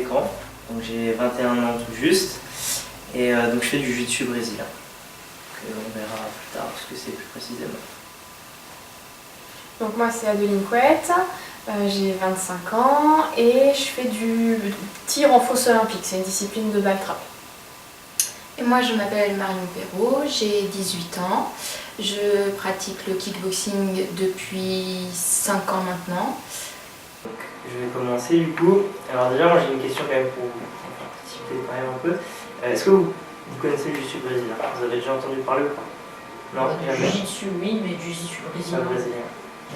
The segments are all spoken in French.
5 ans, donc j'ai 21 ans tout juste, et donc je fais du jiu-jitsu brésilien. Donc, on verra plus tard ce que c'est plus précisément. Donc moi c'est Adeline Couette, j'ai 25 ans et je fais du tir en fosse olympique, c'est une discipline de backtrap. Et moi je m'appelle Marion Perrault, j'ai 18 ans, je pratique le kickboxing depuis 5 ans maintenant. Donc, je vais commencer du coup. Alors déjà moi j'ai une question quand même pour vous faire participer quand même un peu. Est-ce que vous connaissez le jiu-jitsu brésilien? Vous avez déjà entendu parler ou pas? Non, jamais. Jiu-jitsu oui, mais jiu-jitsu Pas brésilien.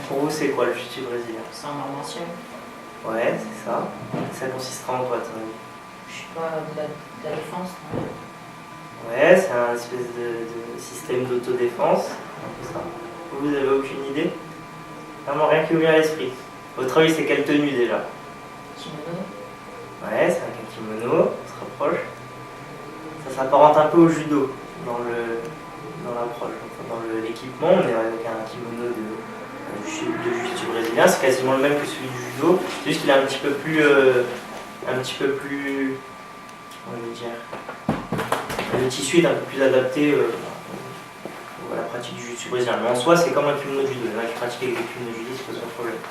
Pour vous c'est quoi le jiu-jitsu brésilien? C'est un art martial. Ouais, c'est ça. Ça consistera en quoi, ton avis? Je sais pas, de la défense. Non. Ouais, c'est un espèce de système d'autodéfense, un peu ça. Vous avez aucune idée? Vraiment rien qui vous vient à l'esprit. Votre avis, c'est quelle tenue déjà? Kimono. Ouais, c'est un kimono, on se rapproche. Ça s'apparente un peu au judo dans l'approche. Enfin, dans l'équipement, on est avec un kimono de jiu-jitsu brésilien, c'est quasiment le même que celui du judo, c'est juste qu'il est un petit peu plus, on va dire, le tissu est un peu plus adapté à la pratique du jiu-jitsu brésilien. Mais en soi, c'est comme un kimono de judo. Il y en a qui pratiquent avec des kimonos de judo, c'est pas son problème.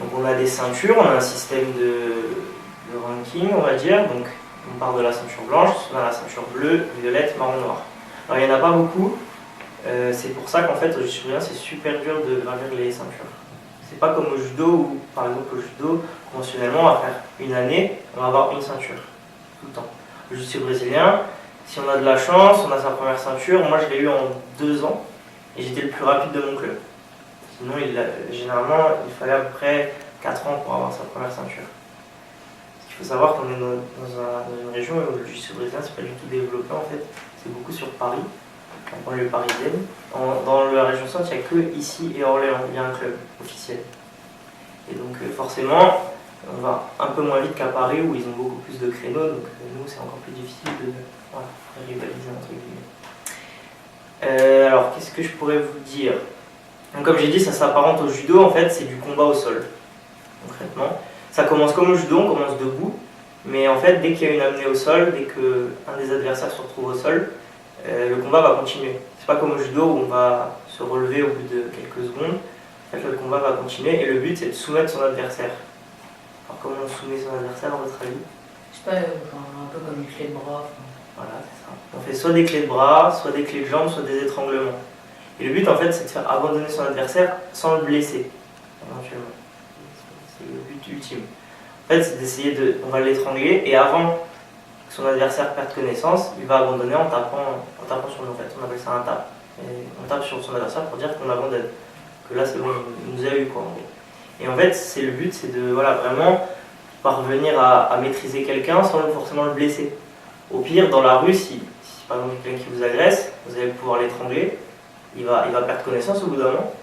Donc on a des ceintures, on a un système de ranking, on va dire. Donc on part de la ceinture blanche, on a la ceinture bleue, violette, marron, noir. Alors il n'y en a pas beaucoup. C'est pour ça qu'en fait au jiu-jitsu brésilien c'est super dur de gravir les ceintures. C'est pas comme au judo où, par exemple au judo, conventionnellement on va faire une année, on va avoir une ceinture, tout le temps. Le jiu-jitsu brésilien, si on a de la chance, on a sa première ceinture. Moi je l'ai eu en 2 ans et j'étais le plus rapide de mon club. Sinon généralement il fallait à peu près 4 ans pour avoir sa première ceinture. Il faut savoir qu'on est dans une région où le jiu-jitsu brésilien c'est pas du tout développé en fait. C'est beaucoup sur Paris, en banlieue parisienne. Dans la région centre, il n'y a que ici et Orléans, il y a un club officiel. Et donc forcément, on va un peu moins vite qu'à Paris où ils ont beaucoup plus de créneaux, donc nous c'est encore plus difficile de rivaliser entre guillemets. Alors qu'est-ce que je pourrais vous dire? Donc, comme j'ai dit, ça s'apparente au judo, en fait c'est du combat au sol, concrètement. Ça commence comme au judo, on commence debout, mais en fait dès qu'il y a une amenée au sol, dès qu'un des adversaires se retrouve au sol, le combat va continuer. C'est pas comme au judo où on va se relever au bout de quelques secondes. En fait, le combat va continuer et le but c'est de soumettre son adversaire. Alors comment on soumet son adversaire à votre avis? Je sais pas, un peu comme une clé de bras. Voilà, c'est ça. On fait soit des clés de bras, soit des clés de jambes, soit des étranglements. Et le but en fait c'est de faire abandonner son adversaire sans le blesser, éventuellement. C'est le but ultime. En fait c'est d'essayer de... On va l'étrangler et avant que son adversaire perde connaissance, il va abandonner en tapant sur nous. En fait, on appelle ça un tap. Et on tape sur son adversaire pour dire qu'on abandonne. Que là c'est bon, il nous a eu quoi en gros. Et en fait c'est le but, c'est de vraiment parvenir à maîtriser quelqu'un sans forcément le blesser. Au pire, dans la rue, si par exemple quelqu'un qui vous agresse, vous allez pouvoir l'étrangler, il va perdre connaissance au bout d'un moment,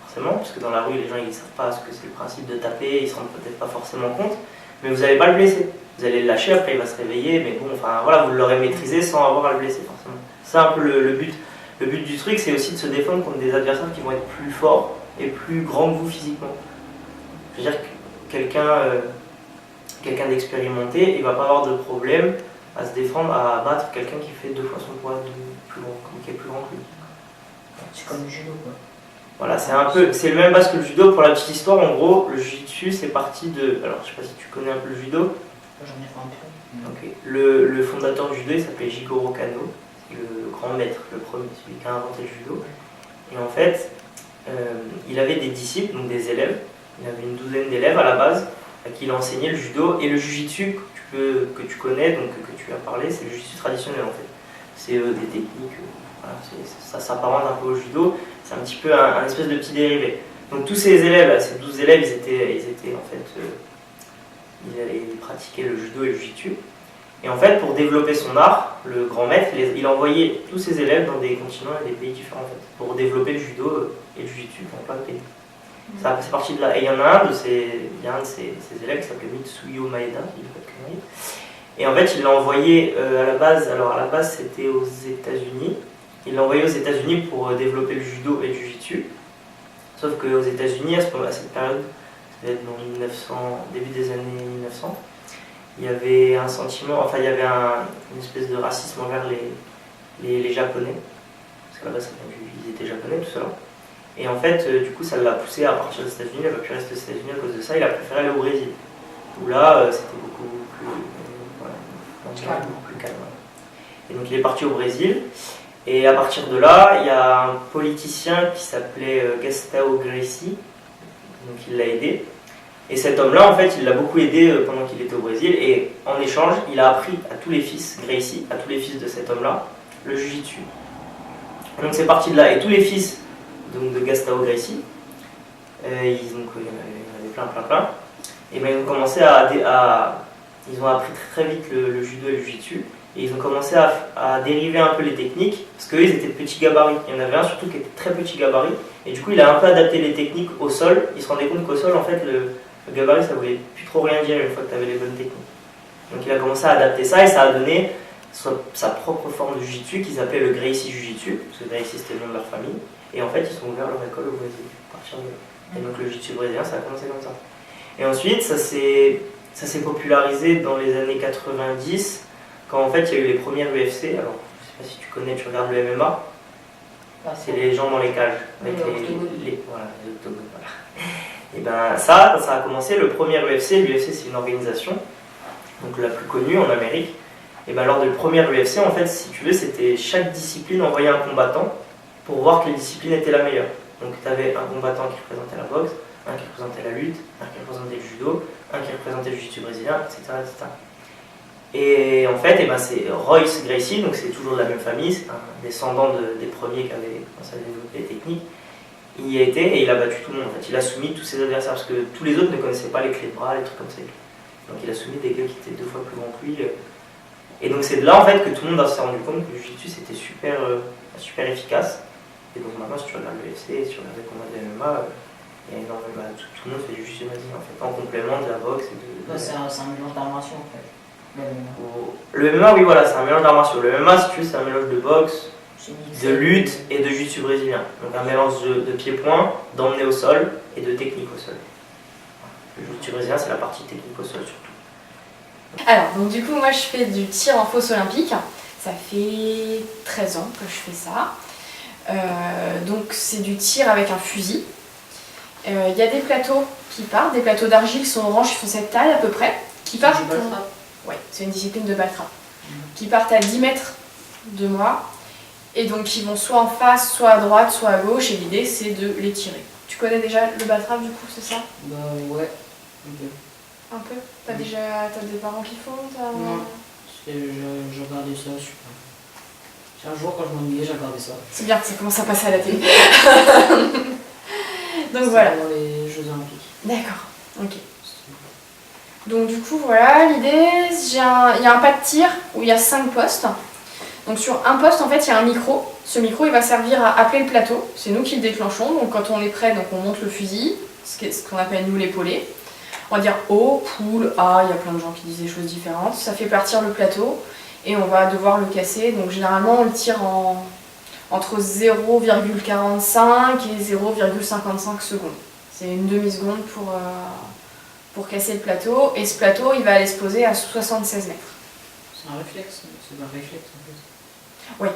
forcément, parce que dans la rue, les gens ils ne savent pas ce que c'est le principe de taper, ils ne se rendent peut-être pas forcément compte, mais vous n'allez pas le blesser. Vous allez le lâcher, après il va se réveiller, mais bon, enfin voilà, vous l'aurez maîtrisé sans avoir à le blesser, forcément. C'est un peu le but. Le but du truc, c'est aussi de se défendre contre des adversaires qui vont être plus forts et plus grands que vous physiquement. Je veux dire que quelqu'un d'expérimenté, il ne va pas avoir de problème à se défendre, à battre quelqu'un qui fait 2 fois son poids qui est plus grand que lui. C'est comme le judo quoi. Voilà, c'est le même base que le judo. Pour la petite histoire, en gros, le jiu-jitsu c'est parti de... Alors je sais pas si tu connais un peu le judo. J'en ai fait un peu. Okay. Le fondateur du judo il s'appelait Jigoro Kano, c'est le grand maître, le premier, celui qui a inventé le judo. Et en fait, il avait des disciples, donc des élèves. Il avait une douzaine d'élèves à la base à qui il enseignait le judo et le jiu-jitsu que tu connais, donc que tu as parlé, c'est le jiu-jitsu traditionnel en fait. C'est des techniques, voilà, ça s'apparente un peu au judo, c'est un petit peu un espèce de petit dérivé. Donc tous ces élèves, ces 12 élèves, ils étaient en fait, ils allaient pratiquer le judo et le jiu-jitsu. Et en fait, pour développer son art, le grand maître, il envoyait tous ses élèves dans des continents et des pays différents en fait, pour développer le judo et le jiu-jitsu dans plein de pays. Ça c'est parti de là. Et il y en a un de ses élèves qui s'appelait Mitsuyo Maeda, qui dit pas de conneries. Et en fait, il l'a envoyé à la base, alors à la base c'était aux États-Unis. Il l'a envoyé aux États-Unis pour développer le judo et le jiu-jitsu. Sauf qu'aux États-Unis, à cette période, ça devait être dans 1900, début des années 1900, il y avait un sentiment, enfin il y avait une espèce de racisme envers les Japonais, parce qu'à la base ils étaient japonais tout ça. Et en fait, du coup, ça l'a poussé à partir des États-Unis, il n'a pas pu rester aux États-Unis à cause de ça, il a préféré aller au Brésil, où là c'était beaucoup plus, voilà, beaucoup plus calme. Et donc il est parti au Brésil, et à partir de là, il y a un politicien qui s'appelait Gustavo Gracie, donc il l'a aidé. Et cet homme-là, en fait, il l'a beaucoup aidé pendant qu'il était au Brésil, et en échange, il a appris à tous les fils, Gracie, à tous les fils de cet homme-là, le Jiu-Jitsu. Donc c'est parti de là, et tous les fils donc, de Gustavo Gracie, il y en avait plein, et ben, ils ont commencé ils ont appris très vite le judo et le Jiu-Jitsu, et ils ont commencé à dériver un peu les techniques, parce qu'eux ils étaient de petits gabarits. Il y en avait un surtout qui était très petit gabarit, et du coup il a un peu adapté les techniques au sol. Il se rendait compte qu'au sol, en fait, le gabarit ça voulait plus trop rien dire une fois que tu avais les bonnes techniques. Donc il a commencé à adapter ça, et ça a donné sa propre forme de Jiu-Jitsu qu'ils appelaient le Gracie Jiu-Jitsu, parce que Gracie c'était le nom de leur famille, et en fait ils sont ouverts leur école au Brésil à partir de là. Et donc le Jiu-Jitsu brésilien ça a commencé comme ça. Et ensuite ça s'est popularisé dans les années 90, quand en fait il y a eu les premières UFC. Alors je sais pas si tu connais, tu regardes le MMA, c'est les gens dans les cages, avec voilà, les octogones, voilà. Et ben ça a commencé, le premier UFC. L'UFC c'est une organisation, donc la plus connue en Amérique. Et ben lors de la première UFC, en fait, si tu veux, c'était chaque discipline envoyait un combattant pour voir quelle discipline était la meilleure. Donc tu avais un combattant qui représentait la boxe, un qui représentait la lutte, un qui représentait le judo, un qui représentait le jiu-jitsu brésilien, etc., etc. Et en fait, c'est Royce Gracie, donc c'est toujours de la même famille, c'est un descendant des premiers qui avaient commencé à développer les techniques. Il y a été et il a battu tout le monde. En fait, il a soumis tous ses adversaires parce que tous les autres ne connaissaient pas les clés de bras, les trucs comme ça. Donc il a soumis des gars qui étaient 2 fois plus grands que lui. Et donc c'est de là en fait que tout le monde s'est rendu compte que le jiu-jitsu c'était super efficace. Et donc maintenant, si tu regardes le UFC, si tu regardes les combats de MMA, il y a énormément, tout le monde fait du jiu-jitsu brésilien en fait, en complément de la boxe. C'est un mélange d'arts martiaux en fait. Le MMA, oui, voilà, c'est un mélange d'arts martiaux. Le MMA, si tu veux, c'est un mélange de boxe, de lutte et de jiu-jitsu brésilien. Donc un mélange de pied-point, d'emmener au sol et de technique au sol. Le jiu-jitsu brésilien, c'est la partie technique au sol surtout. Alors, donc du coup, moi je fais du tir en fosse olympique. Ça fait 13 ans que je fais ça. Donc c'est du tir avec un fusil. Il y a des plateaux qui partent, des plateaux d'argile qui sont orange, qui font cette taille à peu près, qui partent. Ouais, c'est une discipline de baltra. Qui partent à 10 mètres de moi. Et donc qui vont soit en face, soit à droite, soit à gauche, et l'idée c'est de les tirer. Tu connais déjà le baltrap du coup, c'est ça? Bah ouais, un peu. T'as des parents qui font? Non, je regardais ça, je sais pas. Un jour quand je m'ennuyais, j'ai regardé ça. C'est bien, ça commence à passer à la télé. Donc voilà. Dans les Jeux Olympiques. D'accord, ok. Donc du coup voilà, l'idée, il y a un pas de tir où il y a 5 postes. Donc sur un poste, en fait, il y a un micro. Ce micro, il va servir à appeler le plateau. C'est nous qui le déclenchons. Donc quand on est prêt, donc on monte le fusil, ce qu'on appelle nous l'épaulé. On va dire O, poule, A, il y a plein de gens qui disent des choses différentes. Ça fait partir le plateau et on va devoir le casser. Donc généralement, on le tire entre 0,45 et 0,55 secondes. C'est une demi-seconde pour casser le plateau. Et ce plateau, il va aller se poser à 76 mètres. C'est un réflexe, c'est un réflexe en fait. Oui,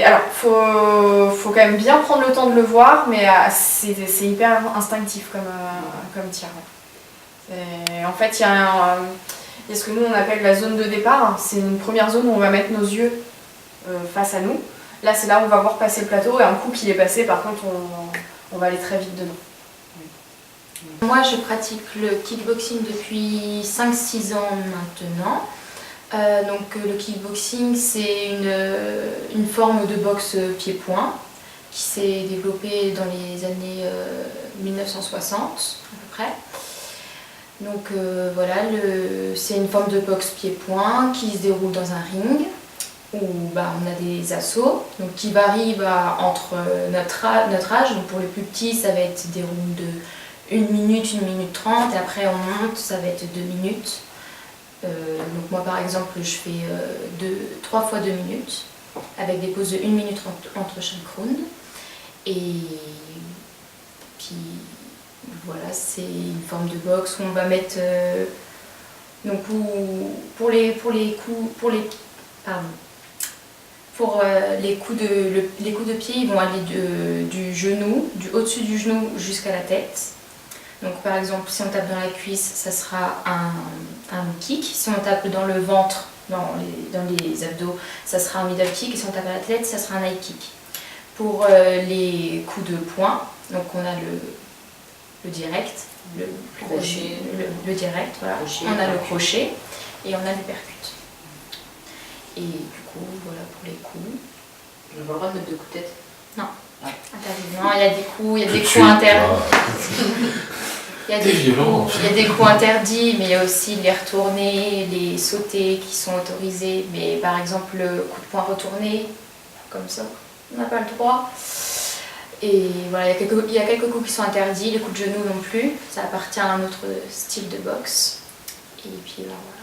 alors faut quand même bien prendre le temps de le voir, mais c'est hyper instinctif comme tir. En fait, il y a ce que nous on appelle la zone de départ. C'est une première zone où on va mettre nos yeux face à nous. Là, c'est là où on va voir passer le plateau, et un coup qu'il est passé, par contre, on va aller très vite dedans. Moi, je pratique le kickboxing depuis 5-6 ans maintenant. Donc le kickboxing, c'est une forme de boxe pied-point qui s'est développée dans les années 1960 à peu près. Donc voilà, c'est une forme de boxe pied-point qui se déroule dans un ring où on a des assauts donc, qui varient entre notre âge. Donc pour les plus petits, ça va être des rounds de 1 minute, 1 minute 30, et après on monte, ça va être 2 minutes. Donc moi par exemple je fais 3 fois 2 minutes avec des pauses de 1 minute entre chaque round, et puis voilà, c'est une forme de boxe où on va mettre Donc pour les coups de pied, ils vont aller du genou, du au-dessus du genou jusqu'à la tête. Donc par exemple, si on tape dans la cuisse, ça sera un kick. Si on tape dans le ventre, dans les abdos, ça sera un middle kick. Et si on tape à la tête, ça sera un high kick. Pour les coups de poing, donc on a le direct, le direct, voilà. Crochet, on a le crochet et on a les percutes. Et du coup, voilà pour les coups. On n'a pas le droit de mettre de coups de tête. Non, il y a des coups, interdits. Il y a des coups interdits, mais il y a aussi les retournés, les sautés qui sont autorisés. Mais par exemple, le coup de poing retourné, comme ça, on n'a pas le droit. Et voilà, il y a quelques coups qui sont interdits, les coups de genoux non plus. Ça appartient à un autre style de boxe. Et puis ben, voilà.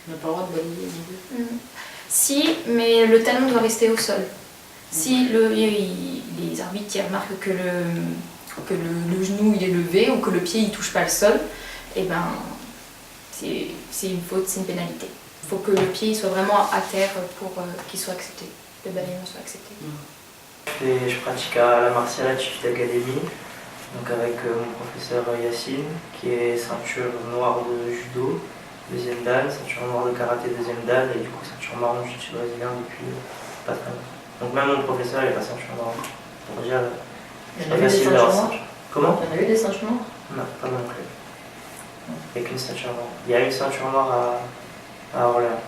On n'a pas le droit de balayer les deux. Si, mais le talon doit rester au sol. Si les arbitres qui remarquent que le genou il est levé ou que le pied il touche pas le sol, et ben c'est une faute, c'est une pénalité. Il faut que le pied soit vraiment à terre pour qu'il soit accepté, le balayement soit accepté. Je pratique à la Martial Attitude Academy, donc avec mon professeur Yacine, qui est ceinture noire de judo, deuxième dan, ceinture noire de karaté, deuxième dan, et du coup ceinture marron de jiu-jitsu brésilien depuis pas très longtemps. Donc même mon professeur il est pas ceinture noire. Pour dire, Il y en a eu des ceintures noires. Comment? Il y en a eu des ceintures noires. Non, pas non plus. Il n'y a qu'une ceinture noire. Il y a une ceinture noire à Orléans.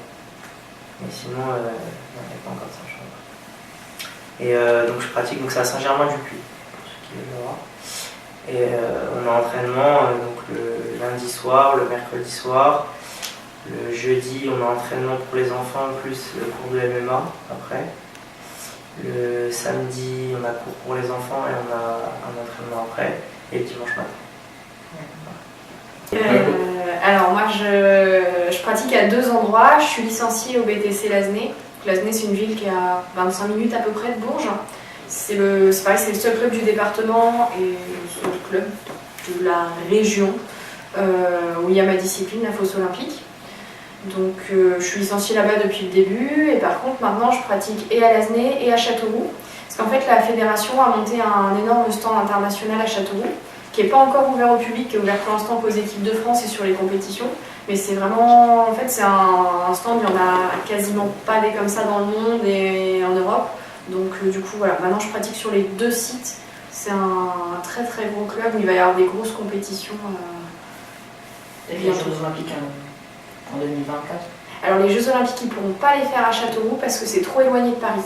Mais sinon, non, il n'y a pas encore de ceinture noire. Et donc je pratique, donc c'est à Saint-Germain-du-Puy, pour ceux qui veulent le voir. Et on a entraînement donc le lundi soir, le mercredi soir. Le jeudi, on a entraînement pour les enfants, plus le cours de MMA après. Le samedi, on a cours pour les enfants et on a un entraînement après. Et le dimanche matin. Alors moi je pratique à 2 endroits. Je suis licenciée au BTC Lasné. Lasné c'est une ville qui est à 25 minutes à peu près de Bourges. C'est pareil, c'est le seul club du département et le seul club de la région où il y a ma discipline, la fosse olympique. Donc je suis licenciée là-bas depuis le début et par contre maintenant je pratique et à Lasné et à Châteauroux. Parce qu'en fait la fédération a monté un énorme stand international à Châteauroux qui n'est pas encore ouvert au public, qui est ouvert pour l'instant qu'aux équipes de France et sur les compétitions. Mais c'est vraiment, en fait c'est un stand, il n'y en a quasiment pas des comme ça dans le monde et en Europe. Donc du coup voilà, maintenant je pratique sur les 2 sites. C'est un très très gros club où il va y avoir des grosses compétitions. Et les Jeux Olympiques en 2024. Alors les Jeux Olympiques, ils ne pourront pas les faire à Châteauroux parce que c'est trop éloigné de Paris.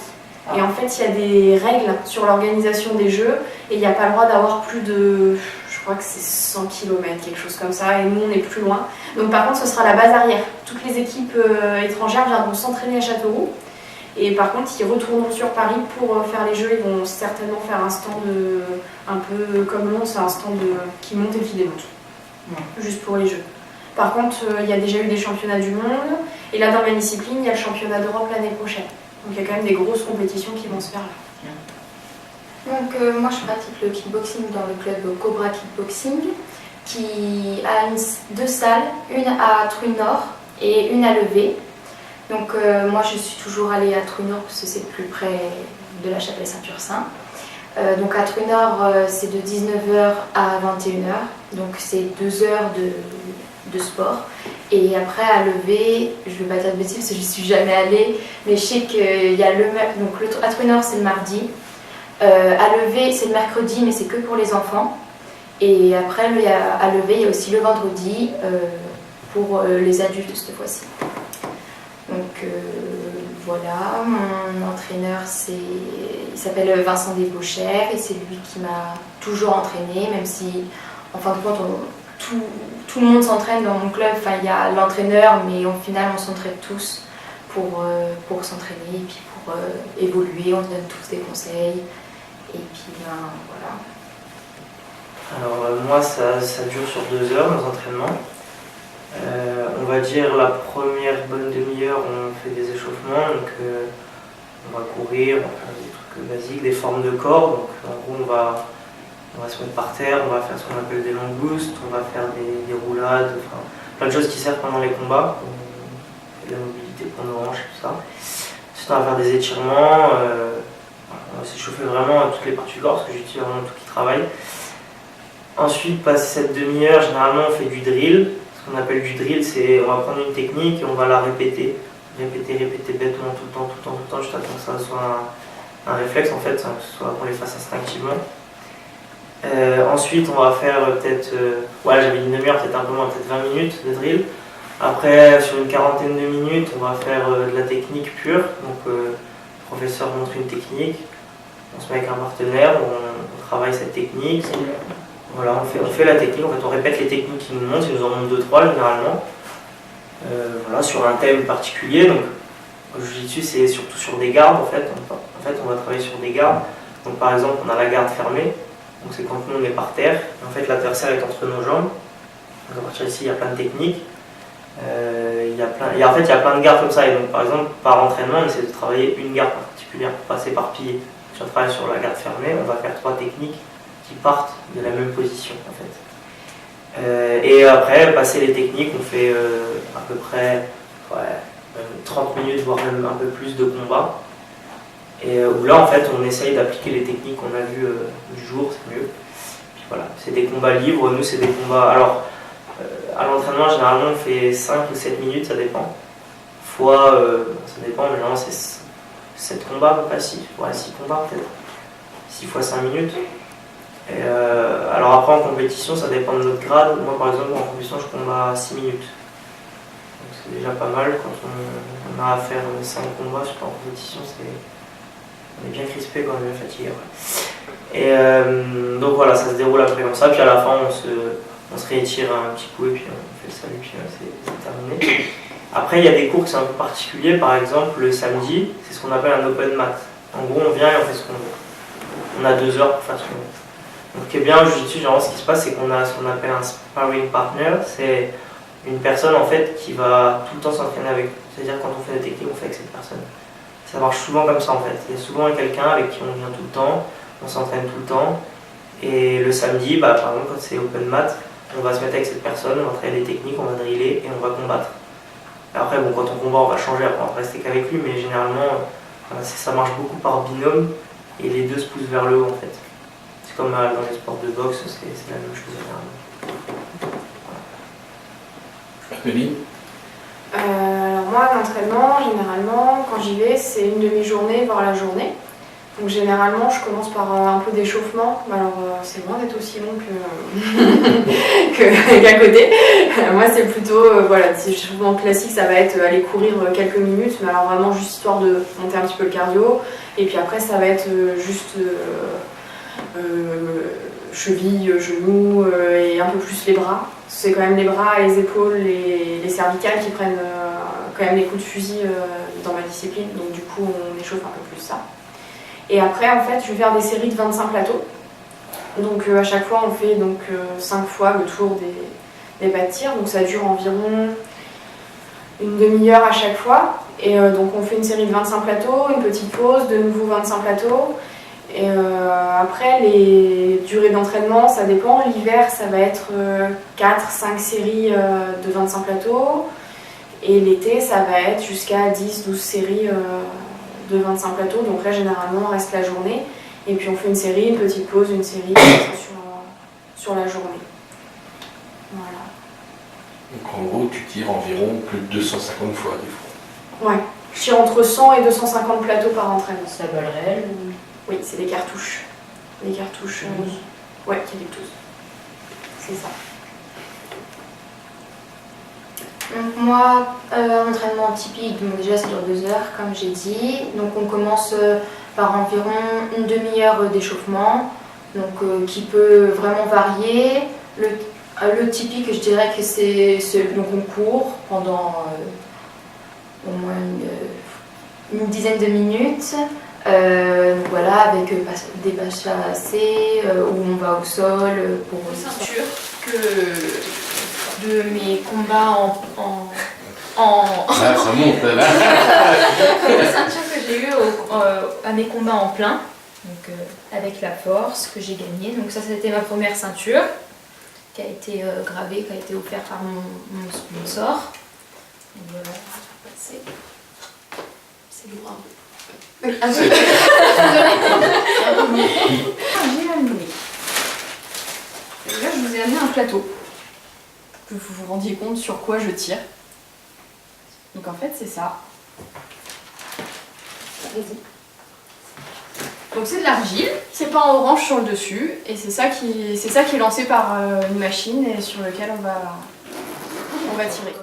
Et en fait, il y a des règles sur l'organisation des Jeux et il n'y a pas le droit d'avoir plus de, je crois que c'est 100 km, quelque chose comme ça, et nous on est plus loin. Donc par contre, ce sera la base arrière. Toutes les équipes étrangères viendront s'entraîner à Châteauroux. Et par contre, ils retourneront sur Paris pour faire les Jeux. Ils vont certainement faire un stand un peu comme Londres, c'est un stand qui monte et qui démonte, juste pour les Jeux. Par contre, il y a déjà eu des championnats du monde, et là dans ma discipline, il y a le championnat d'Europe l'année prochaine. Donc il y a quand même des grosses compétitions qui vont se faire là. Donc moi je pratique le kickboxing dans le club Cobra Kickboxing qui a 2 salles, une à Truy Nord et une à Levé. Donc moi je suis toujours allée à Truy Nord parce que c'est plus près de la chapelle Saint-Ursin. Donc à Truy Nord c'est de 19h à 21h, donc c'est 2 heures de sport. Et après à Levé, je ne vais pas dire de bêtises parce que je n'y suis jamais allée, mais je sais qu'il y a à Truy Nord c'est le mardi, à Levé c'est le mercredi mais c'est que pour les enfants. Et après à Levé il y a aussi le vendredi pour les adultes cette fois-ci. Donc voilà, mon entraîneur il s'appelle Vincent Desbauchères et c'est lui qui m'a toujours entraînée, même si en fin de compte tout le monde s'entraîne dans mon club, enfin il y a l'entraîneur mais au final on s'entraîne tous pour s'entraîner et puis pour évoluer, on se donne tous des conseils et puis ben voilà. Alors moi ça dure sur 2 heures nos entraînements. On va dire la première bonne demi-heure on fait des échauffements, donc on va courir, on va faire des trucs basiques, des formes de corps, donc en gros on va se mettre par terre, on va faire ce qu'on appelle des long boosts, on va faire des roulades, enfin plein de choses qui servent pendant les combats. On fait de la mobilité pour nos hanches et tout ça. Ensuite, on va faire des étirements. On va s'échauffer vraiment toutes les parties du corps parce que j'utilise vraiment tout qui travaille. Ensuite, passé cette demi-heure, généralement on fait du drill. Ce qu'on appelle du drill, c'est on va prendre une technique et on va la répéter. Répéter bêtement tout le temps, jusqu'à ce que ça soit un réflexe en fait, qu'on les fasse instinctivement. Ensuite, on va faire peut-être, j'avais une demi-heure, peut-être un peu moins, peut-être 20 minutes de drill. Après, sur une quarantaine de minutes, on va faire de la technique pure. Donc, le professeur montre une technique, on se met avec un partenaire, on travaille cette technique. Voilà, on fait la technique, en fait, on répète les techniques qu'il nous montrent, il nous en montre 2-3 généralement. Voilà, sur un thème particulier. Donc, le jiu-jitsu, c'est surtout sur des gardes en fait. On va travailler sur des gardes. Donc, par exemple, on a la garde fermée. Donc, c'est quand nous on est par terre. Et en fait, l'adversaire est entre nos jambes. Donc, à partir d'ici, il y a plein de techniques. Il y a plein de gardes comme ça. Et donc, par exemple, par entraînement, on essaie de travailler une garde particulière pour pas s'éparpiller. Si on travaille sur la garde fermée, on va faire 3 techniques qui partent de la même position en fait. Et après, passer les techniques, on fait à peu près 30 minutes, voire même un peu plus de combat. Et où là, en fait, on essaye d'appliquer les techniques qu'on a vues du jour, c'est mieux. Puis voilà, c'est des combats libres. Nous, c'est des combats. Alors, à l'entraînement, généralement, on fait 5 ou 7 minutes, ça dépend. Ça dépend, mais généralement, c'est 7 combats, à peu près 6 combats peut-être. 6 fois 5 minutes. Et alors après en compétition ça dépend de notre grade. Moi par exemple en compétition je combats à 6 minutes. Donc c'est déjà pas mal quand on a à faire 5 combats en compétition, on est bien crispé quand on est bien fatigué après. Et donc voilà, ça se déroule après comme ça, puis à la fin on se réétire un petit coup et puis on fait le salut, puis c'est terminé. Après il y a des cours qui sont un peu particuliers, par exemple le samedi, c'est ce qu'on appelle un open mat. En gros on vient et on fait ce qu'on veut. On a 2 heures pour faire ce qu'on veut. Donc, ce qui est bien au jiu-jitsu, genre, ce qui se passe, c'est qu'on a ce qu'on appelle un sparring partner. C'est une personne en fait qui va tout le temps s'entraîner avec. C'est-à-dire quand on fait des techniques, on fait avec cette personne. Ça marche souvent comme ça en fait. Il y a souvent quelqu'un avec qui on vient tout le temps, on s'entraîne tout le temps. Et le samedi, par exemple, quand c'est open mat, on va se mettre avec cette personne, on va travailler des techniques, on va driller et on va combattre. Et après, quand on combat, on va changer, après on va rester qu'avec lui, mais généralement, ça marche beaucoup par binôme et les deux se poussent vers le haut en fait. C'est comme dans les sports de boxe, c'est la même chose généralement. Eline ? Alors moi, l'entraînement, généralement, quand j'y vais, c'est une demi-journée, voire la journée. Donc généralement, je commence par un peu d'échauffement. Alors c'est loin d'être aussi long qu'à côté. Moi, c'est plutôt, des échauffements classiques, ça va être aller courir quelques minutes, mais alors vraiment juste histoire de monter un petit peu le cardio. Et puis après, ça va être juste cheville, genoux et un peu plus les bras. C'est quand même les bras, les épaules, les cervicales qui prennent quand même les coups de fusil dans ma discipline. Donc du coup, on échauffe un peu plus ça. Et après, en fait, je vais faire des séries de 25 plateaux. Donc à chaque fois, on fait 5 fois le tour des pas de tir. Donc ça dure environ une demi-heure à chaque fois. Et donc on fait une série de 25 plateaux, une petite pause, de nouveau 25 plateaux. Et après, les durées d'entraînement, ça dépend. L'hiver, ça va être 4-5 séries de 25 plateaux. Et l'été, ça va être jusqu'à 10-12 séries de 25 plateaux. Donc là, généralement, on reste la journée. Et puis on fait une série, une petite pause, une série sur la journée. Voilà. Donc en gros, tu tires environ plus de 250 fois des fois. Ouais, je tire entre 100 et 250 plateaux par entraînement. C'est la balle réelle ou... Oui, c'est des cartouches. Des cartouches. Ouais, qui est 12. C'est ça. Donc moi, un entraînement typique, donc déjà ça dure 2 heures comme j'ai dit. Donc on commence par environ une demi-heure d'échauffement, donc qui peut vraiment varier. Le typique, je dirais que c'est donc on court pendant au moins une dizaine de minutes. Voilà, avec des bâches lacées, où on va au sol pour une ceinture de mes combats Là, ça monte là. la ceinture que j'ai eue à mes combats en plein, donc avec la force que j'ai gagnée. Donc ça, c'était ma première ceinture. qui a été gravé, qui a été offert par mon sponsor. Donc voilà, je vais passer. C'est lourd un peu. Ah, C'est- j'ai amené. Et là, je vous ai amené un plateau. Que vous vous rendiez compte sur quoi je tire. Donc en fait, c'est ça. Donc c'est de l'argile, c'est pas en orange sur le dessus, et c'est ça qui est lancé par une machine et sur lequel on va tirer.